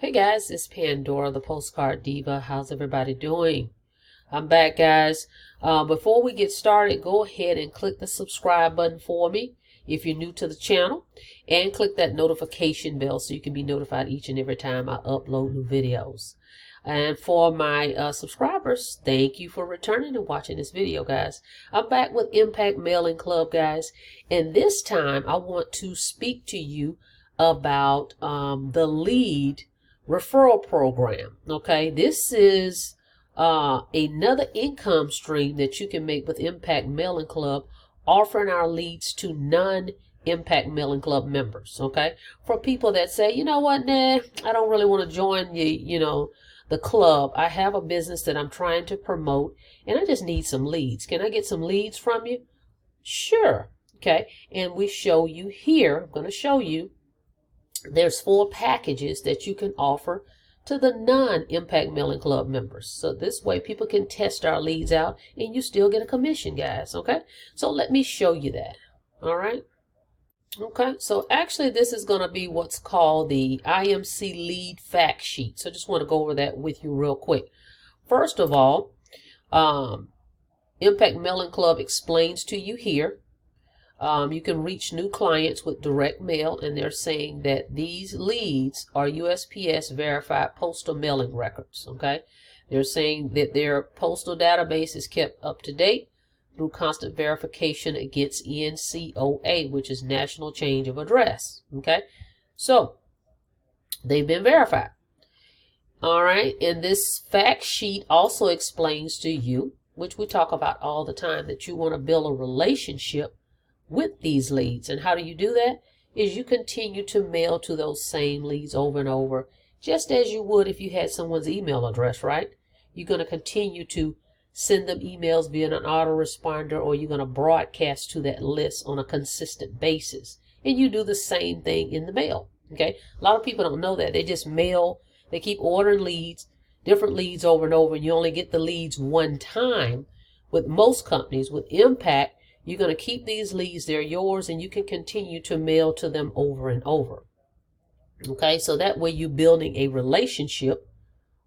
Hey guys, it's Pandora, the Postcard Diva. How's everybody doing? I'm back, guys. Before we get started, go ahead and click the subscribe button for me if you're new to the channel, and click that notification bell so you can be notified each and every time I upload new videos. And for my subscribers, thank you for returning and watching this video, guys. I'm back with Impact Mailing Club, guys, and this time I want to speak to you about the lead referral program. Okay, this is another income stream that you can make with Impact Mailing Club, offering our leads to non-Impact Mailing Club members. Okay, for people that say, you know what, nah, I don't really want to join the club. I have a business that I'm trying to promote and I just need some leads. Can I get some leads from you? Sure. Okay, and we show you here, I'm going to show you, there's 4 packages that you can offer to the non-Impact Mailing Club members. So this way people can test our leads out and you still get a commission, guys. Okay, so let me show you that. All right. Okay, so actually this is going to be what's called the IMC lead fact sheet. So I just want to go over that with you real quick. First of all, Impact Mailing Club explains to you here, you can reach new clients with direct mail, and they're saying that these leads are USPS verified postal mailing records. Okay, they're saying that their postal database is kept up to date through constant verification against NCOA, which is National Change of Address. Okay, so they've been verified. All right, and this fact sheet also explains to you, which we talk about all the time, that you want to build a relationship with these leads. And how do you do that? Is you continue to mail to those same leads over and over, just as you would if you had someone's email address, right? You're going to continue to send them emails via an autoresponder, or you're going to broadcast to that list on a consistent basis. And you do the same thing in the mail. Okay, a lot of people don't know that. They just mail, they keep ordering leads, different leads over and over, and you only get the leads one time. With most companies, with Impact, you're going to keep these leads, they're yours, and you can continue to mail to them over and over. Okay, so that way you're building a relationship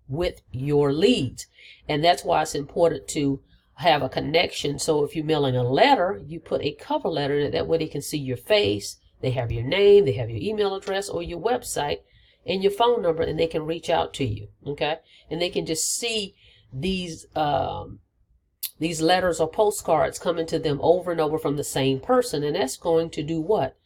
with your leads. And that's why it's important to have a connection. So if you're mailing a letter, you put a cover letter in it. That way they can see your face, they have your name, they have your email address or your website and your phone number, and they can reach out to you. Okay, and they can just see these letters or postcards coming to them over and over from the same person, and that's going to do what?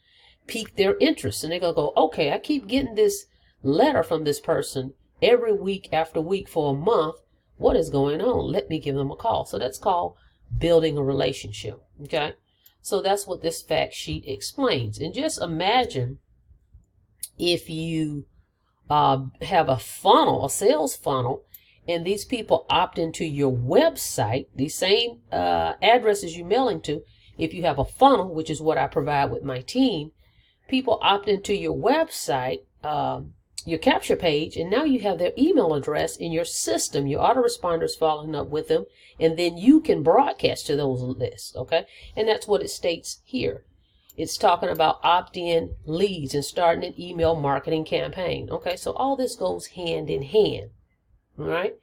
Pique their interest, and they're going to go, okay, I keep getting this letter from this person every week after week for a month. What is going on? Let me give them a call. So that's called building a relationship. Okay, so that's what this fact sheet explains. And just imagine if you have a funnel, a sales funnel, and these people opt into your website, the same addresses you're mailing to. If you have a funnel, which is what I provide with my team, people opt into your website, your capture page, and now you have their email address in your system. Your autoresponders following up with them, and then you can broadcast to those lists. Okay, and that's what it states here. It's talking about opt-in leads and starting an email marketing campaign. Okay, so all this goes hand in hand. All right.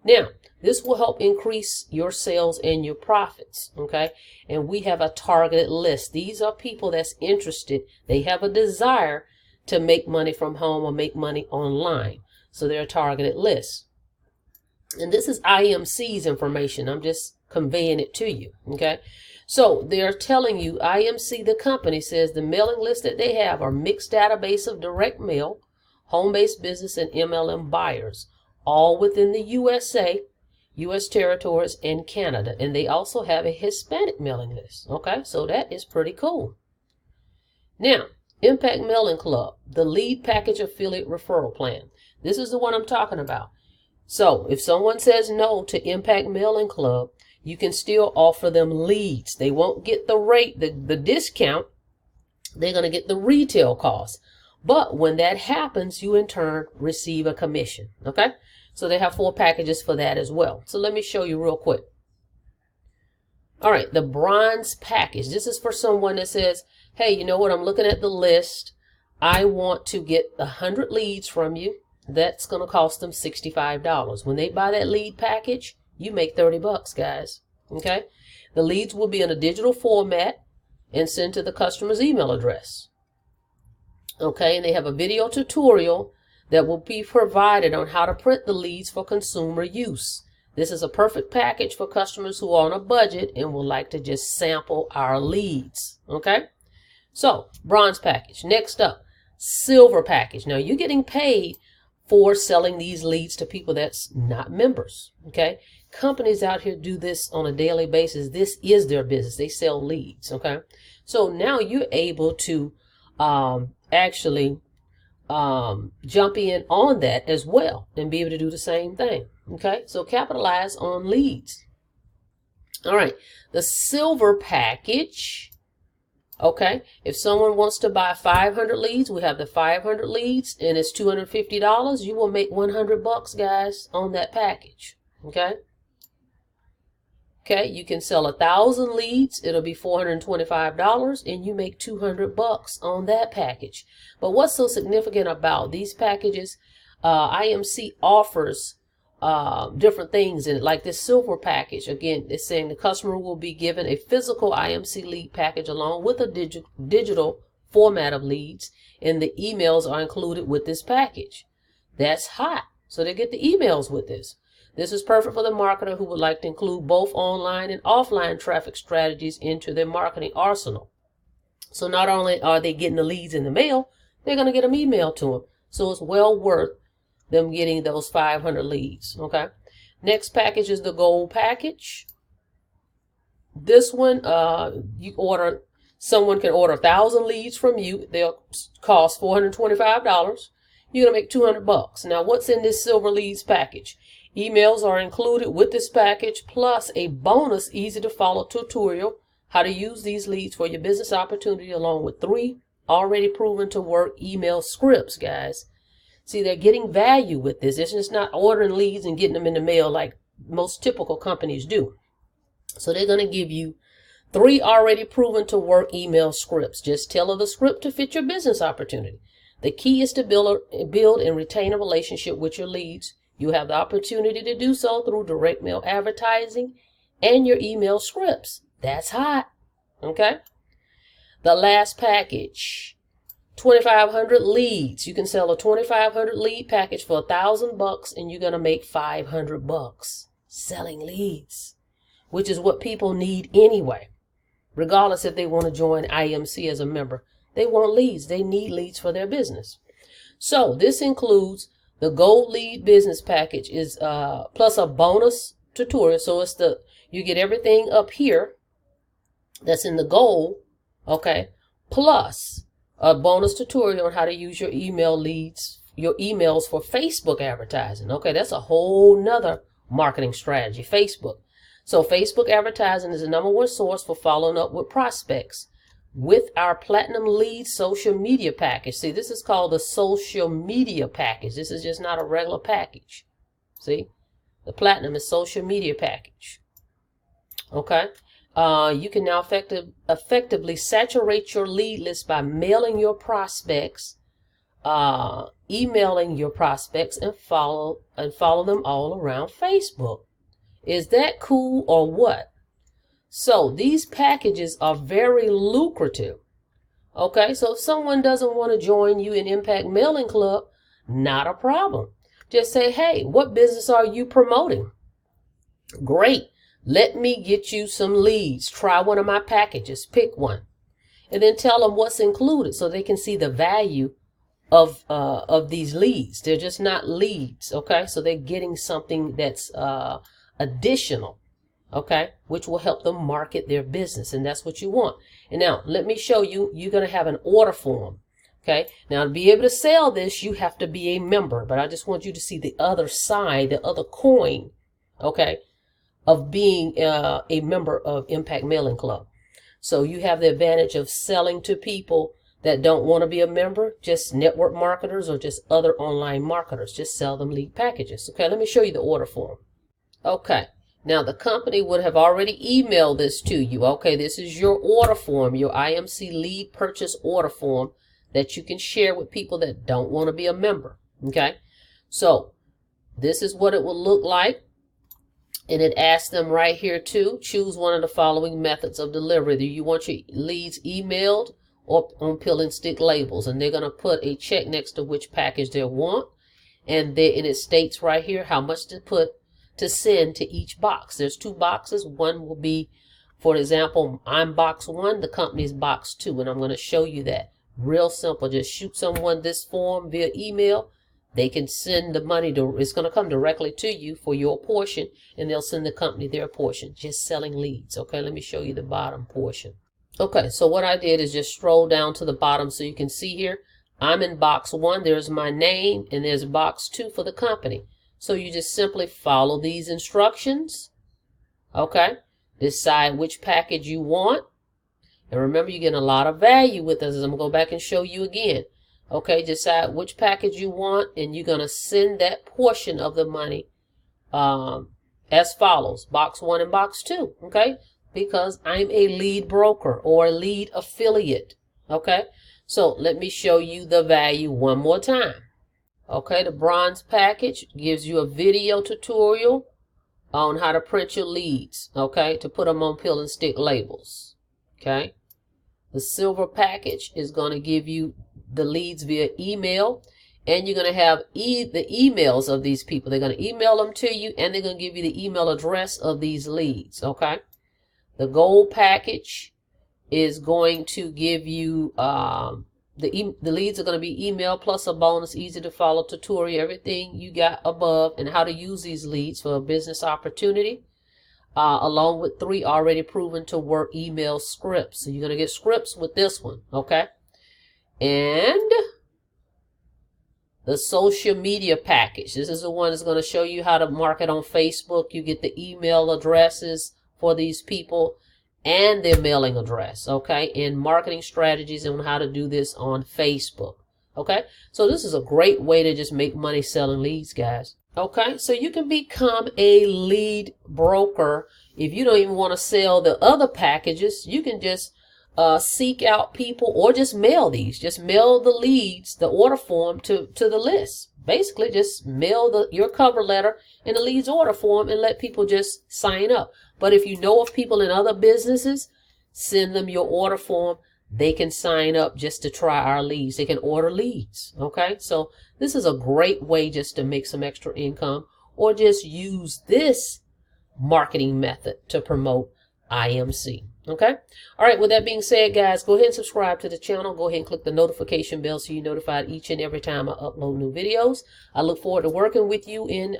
Now, this will help increase your sales and your profits. Okay. And we have a targeted list. These are people that's interested. They have a desire to make money from home or make money online. So they're a targeted list. And this is IMC's information. I'm just conveying it to you. Okay. So they're telling you, IMC, the company, says the mailing list that they have are mixed database of direct mail, home-based business, and MLM buyers, all within the USA, U.S. territories, and Canada. And they also have a Hispanic mailing list. Okay, so that is pretty cool. Now, Impact Mailing Club, the lead package affiliate referral plan. This is the one I'm talking about. So if someone says no to Impact Mailing Club, you can still offer them leads. They won't get the rate, the discount. They're going to get the retail cost. But when that happens, you in turn receive a commission. Okay? So they have 4 packages for that as well. So let me show you real quick. All right, the bronze package. This is for someone that says, hey, you know what? I'm looking at the list. I want to get 100 leads from you. that's going to cost them $65. When they buy that lead package, you make $30, guys. Okay. The leads will be in a digital format and sent to the customer's email address. Okay. And they have a video tutorial that will be provided on how to print the leads for consumer use. This is a perfect package for customers who are on a budget and would like to just sample our leads. Okay. So bronze package. Next up, silver package. Now you're getting paid for selling these leads to people that's not members. Okay. Companies out here do this on a daily basis. This is their business. They sell leads. Okay. So now you're able to actually jump in on that as well and be able to do the same thing. Okay. So capitalize on leads. All right. The silver package. Okay. If someone wants to buy 500 leads, we have the 500 leads and it's $250. You will make $100, guys, on that package. Okay. Okay. You can sell 1,000 leads. It'll be $425 and you make $200 on that package. But what's so significant about these packages? IMC offers different things in it, like this silver package. Again, it's saying the customer will be given a physical IMC lead package along with a digital format of leads, and the emails are included with this package. That's hot. So they get the emails with this. This is perfect for the marketer who would like to include both online and offline traffic strategies into their marketing arsenal. So not only are they getting the leads in the mail, they're going to get them emailed to them. So it's well worth them getting those 500 leads. Okay. Next package is the gold package. This one, someone can order 1,000 leads from you. They'll cost $425. You're going to make $200. Now, what's in this silver leads package? Emails are included with this package, plus a bonus easy to follow tutorial, how to use these leads for your business opportunity, along with 3 already proven to work email scripts, guys. See, they're getting value with this. It's just not ordering leads and getting them in the mail like most typical companies do. So they're going to give you 3 already proven to work email scripts. Just tailor the script to fit your business opportunity. The key is to build and retain a relationship with your leads. You have the opportunity to do so through direct mail advertising and your email scripts. That's hot. Okay. The last package, 2,500 leads. You can sell a 2,500 lead package for $1,000 and you're going to make $500 selling leads, which is what people need anyway, regardless if they want to join IMC as a member. They want leads. They need leads for their business. So this includes the gold lead business package is plus a bonus tutorial. So it's you get everything up here that's in the gold, okay, plus a bonus tutorial on how to use your email leads, your emails for Facebook advertising. Okay, that's a whole nother marketing strategy, Facebook. So Facebook advertising is the #1 source for following up with prospects. With our platinum lead social media package. See, this is called the social media package. This is just not a regular package. See, the platinum is social media package. Okay. You can now effectively saturate your lead list by mailing your prospects, emailing your prospects, and follow them all around Facebook. Is that cool or what? So these packages are very lucrative. Okay, so if someone doesn't want to join you in Impact Mailing Club, not a problem. Just say, hey, what business are you promoting? Great. Let me get you some leads. Try one of my packages. Pick one. And then tell them what's included so they can see the value of these leads. They're just not leads. Okay, so they're getting something that's additional. Okay, which will help them market their business, and that's what you want. And now let me show you. You're going to have an order form. Okay, now to be able to sell this, you have to be a member, but I just want you to see the other side, the other coin, okay, of being a member of Impact Mailing Club. So you have the advantage of selling to people that don't want to be a member, just network marketers or just other online marketers. Just sell them lead packages. Okay, let me show you the order form. Okay. Now, the company would have already emailed this to you. Okay, this is your order form, your IMC lead purchase order form that you can share with people that don't want to be a member. Okay, So this is what it will look like. And it asks them right here to choose one of the following methods of delivery. Do you want your leads emailed or on pill and stick labels? And they're going to put a check next to which package they want. And it states right here how much to send to each box. There's 2 boxes. One will be, for example, I'm box 1, the company's box 2. And I'm going to show you that. Real simple. Just shoot someone this form via email. They can send the money it's going to come directly to you for your portion, and they'll send the company their portion. Just selling leads. Okay, let me show you the bottom portion. Okay, so what I did is just scroll down to the bottom so you can see here. I'm in box 1. There's my name, and there's box 2 for the company. So you just simply follow these instructions. Okay, decide which package you want. And remember, you're getting a lot of value with this. I'm going to go back and show you again. Okay, decide which package you want, and you're going to send that portion of the money as follows. Box 1 and box 2, okay? Because I'm a lead broker or a lead affiliate, okay? So let me show you the value one more time. Okay, the bronze package gives you a video tutorial on how to print your leads, okay, to put them on pill and stick labels, okay? The silver package is going to give you the leads via email, and you're going to have the emails of these people. They're going to email them to you, and they're going to give you the email address of these leads, okay? The gold package is going to give you the leads are going to be email plus a bonus, easy to follow tutorial, everything you got above, and how to use these leads for a business opportunity, along with 3 already proven to work email scripts. So you're going to get scripts with this one, okay? And the social media package. This is the one that's going to show you how to market on Facebook. You get the email addresses for these people and their mailing address, okay? And marketing strategies on how to do this on Facebook, okay? So this is a great way to just make money selling leads, guys. Okay, so you can become a lead broker. If you don't even want to sell the other packages, you can just seek out people or just mail these. Just mail the leads, the order form to the list. Basically, just mail your cover letter and the leads order form and let people just sign up. But if you know of people in other businesses, send them your order form. They can sign up just to try our leads. They can order leads. Okay, so this is a great way just to make some extra income, or just use this marketing method to promote IMC. Okay. All right. With that being said, guys, go ahead and subscribe to the channel. Go ahead and click the notification bell so you're notified each and every time I upload new videos. I look forward to working with you in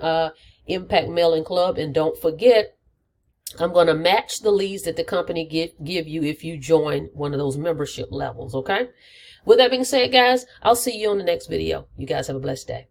Impact Mailing Club. And don't forget, I'm going to match the leads that the company give you if you join one of those membership levels. Okay. With that being said, guys, I'll see you on the next video. You guys have a blessed day.